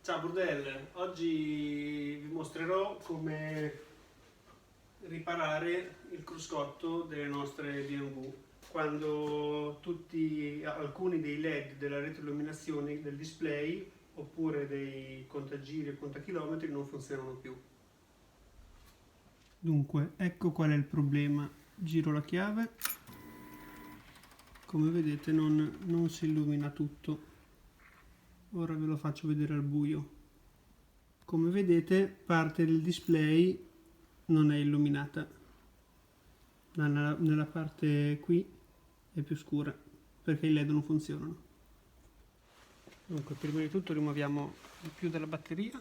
Ciao Burdel, oggi vi mostrerò come riparare il cruscotto delle nostre BMW quando alcuni dei LED della retroilluminazione del display oppure dei contagiri e contachilometri non funzionano più. Dunque, ecco qual è il problema. Giro la chiave, come vedete non si illumina tutto. Ora ve lo faccio vedere al buio. Come vedete, parte del display non è illuminata, nella parte qui è più scura perché i LED non funzionano. Dunque, prima di tutto rimuoviamo il più della batteria.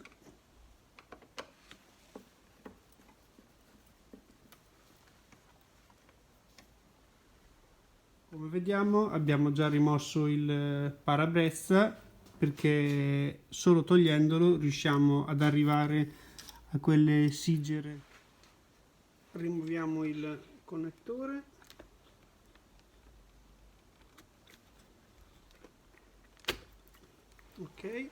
Come vediamo abbiamo già rimosso il parabrezza, perché solo togliendolo riusciamo ad arrivare a quelle sigere. Rimuoviamo il connettore. Ok.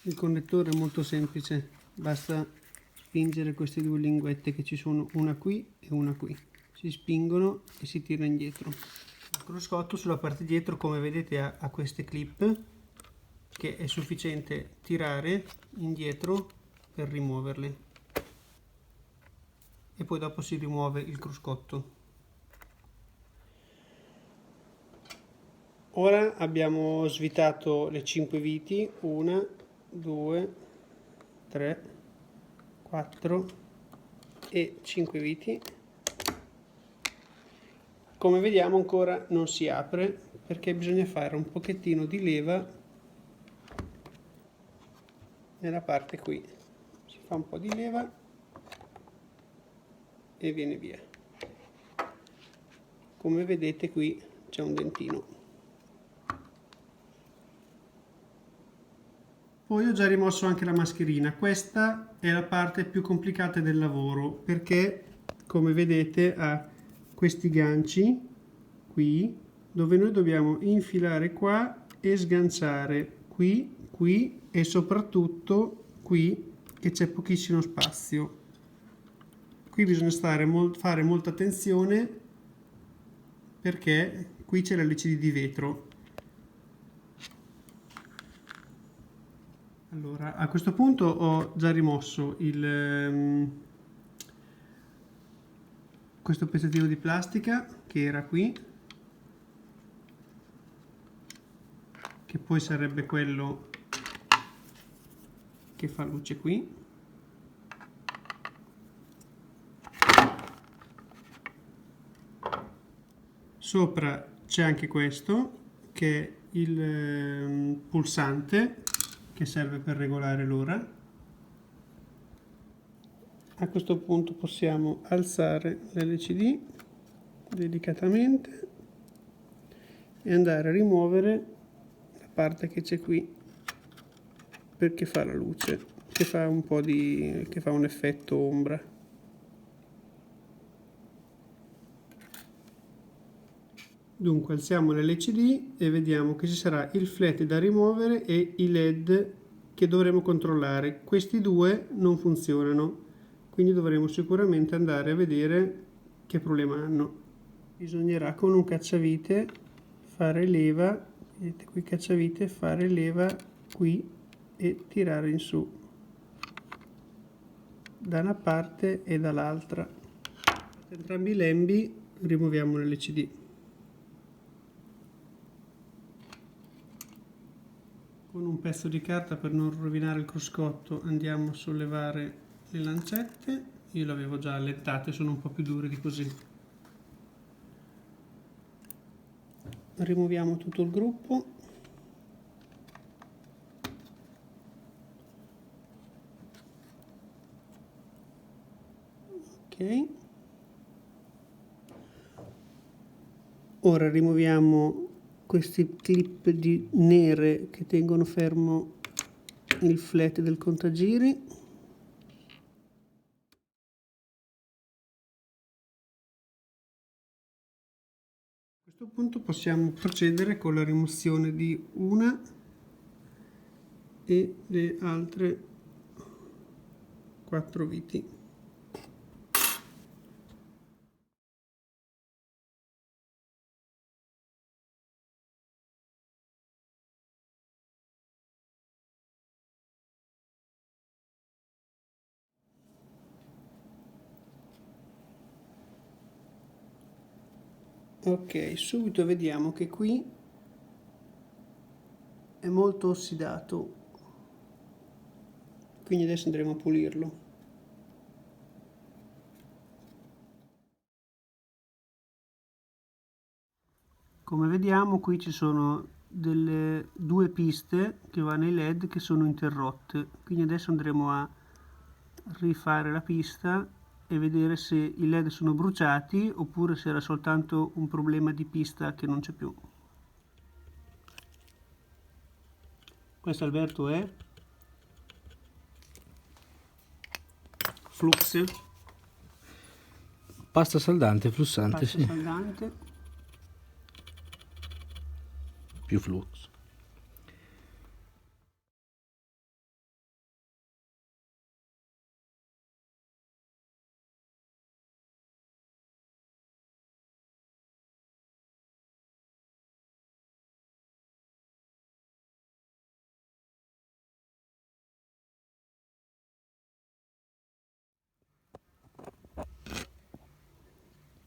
Il connettore è molto semplice, basta spingere queste due linguette che ci sono, una qui e una qui. Si spingono e si tira indietro. Il cruscotto sulla parte dietro, come vedete, ha queste clip che è sufficiente tirare indietro per rimuoverle e poi dopo si rimuove il cruscotto. Ora abbiamo svitato le 5 viti, 1, 2, 3, 4 e 5 viti. Come vediamo ancora non si apre perché bisogna fare un pochettino di leva nella parte qui. Si fa un po' di leva e viene via. Come vedete qui c'è un dentino. Poi ho già rimosso anche la mascherina. Questa è la parte più complicata del lavoro perché, come vedete, ha questi ganci qui dove noi dobbiamo infilare qua e sganciare qui e soprattutto qui che c'è pochissimo spazio. Qui bisogna fare molta attenzione perché qui c'è la LCD di vetro. Allora, a questo punto ho già rimosso questo pezzettino di plastica che era qui, che poi sarebbe quello che fa luce qui. Sopra c'è anche questo, che è il pulsante che serve per regolare l'ora. A questo punto possiamo alzare l'LCD delicatamente e andare a rimuovere la parte che c'è qui perché fa la luce, che fa un effetto ombra. Dunque alziamo l'LCD e vediamo che ci sarà il flat da rimuovere e i LED che dovremo controllare. Questi due non funzionano, quindi dovremo sicuramente andare a vedere che problema hanno. Bisognerà con un cacciavite fare leva, vedete qui cacciavite, fare leva qui e tirare in su da una parte e dall'altra. Per entrambi i lembi rimuoviamo l'LCD. Con un pezzo di carta, per non rovinare il cruscotto, andiamo a sollevare le lancette. Io le avevo già allettate, sono un po' più dure di così. Rimuoviamo tutto il gruppo. Ok. Ora rimuoviamo questi clip nere che tengono fermo il flat del contagiri. A questo punto possiamo procedere con la rimozione di una e le altre 4 viti. Ok, subito vediamo che qui è molto ossidato, quindi adesso andremo a pulirlo. Come vediamo qui ci sono delle 2 piste che vanno ai LED che sono interrotte, quindi adesso andremo a rifare la pista e vedere se i LED sono bruciati oppure se era soltanto un problema di pista che non c'è più. Questo, Alberto, è flux, Pasta saldante, flussante, pasta sì. saldante. Più flux.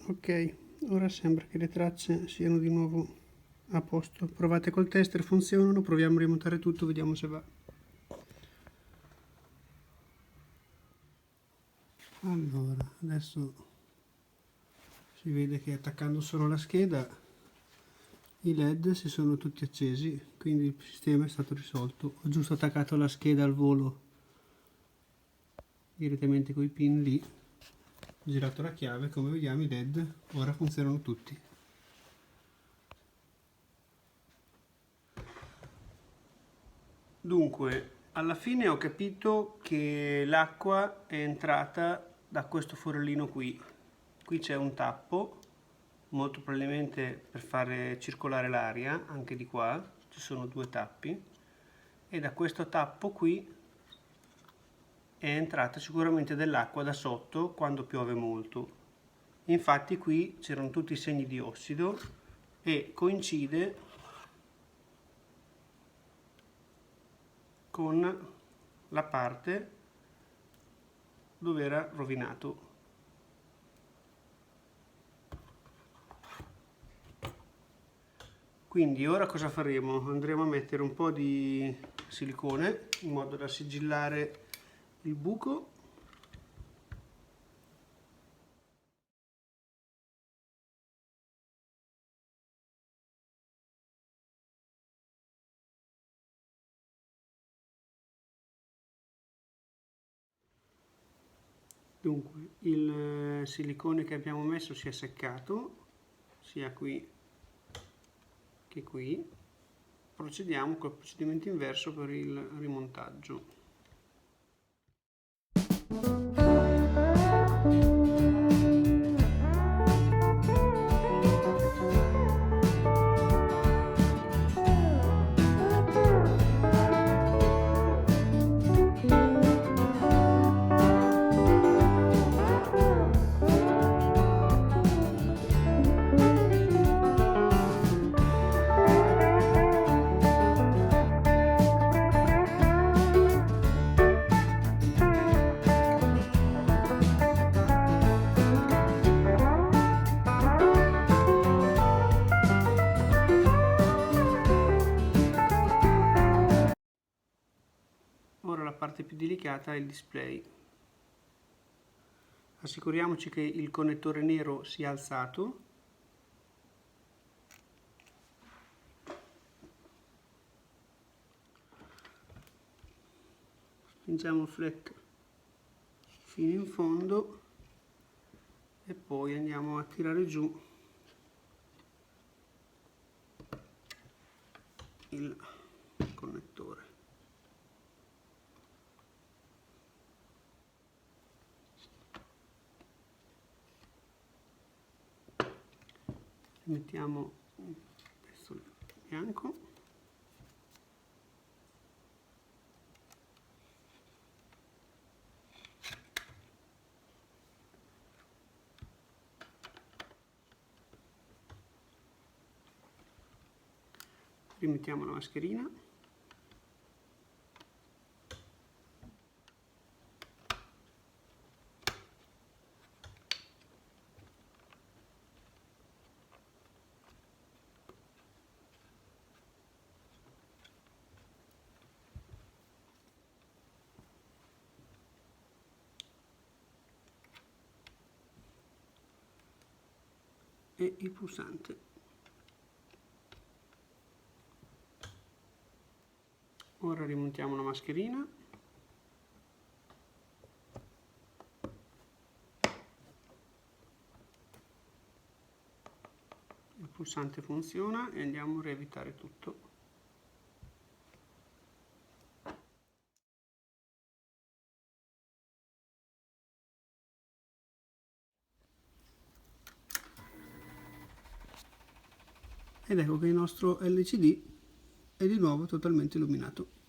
Ok, ora sembra che le tracce siano di nuovo a posto. Provate col tester, funzionano, proviamo a rimontare tutto, vediamo se va. Allora, adesso si vede che attaccando solo la scheda i LED si sono tutti accesi, quindi il sistema è stato risolto. Ho giusto attaccato la scheda al volo direttamente con i pin lì, girato la chiave, come vediamo i LED ora funzionano tutti. Dunque, alla fine ho capito che l'acqua è entrata da questo forellino qui. Qui c'è un tappo, molto probabilmente per fare circolare l'aria, anche di qua, ci sono 2 tappi, e da questo tappo qui è entrata sicuramente dell'acqua da sotto quando piove molto. Infatti qui c'erano tutti i segni di ossido e coincide con la parte dove era rovinato. Quindi ora cosa faremo? Andremo a mettere un po' di silicone in modo da sigillare il buco. Dunque, il silicone che abbiamo messo si è seccato, sia qui che qui. Procediamo col procedimento inverso per il rimontaggio. Ora la parte più delicata è il display. Assicuriamoci che il connettore nero sia alzato. Spingiamo il fleck fino in fondo e poi andiamo a tirare giù il connettore. Mettiamo un pezzo bianco. rimettiamo la mascherina. E il pulsante. Ora rimontiamo la mascherina. Il pulsante funziona e andiamo a riavvitare tutto. Ed ecco che il nostro LCD è di nuovo totalmente illuminato.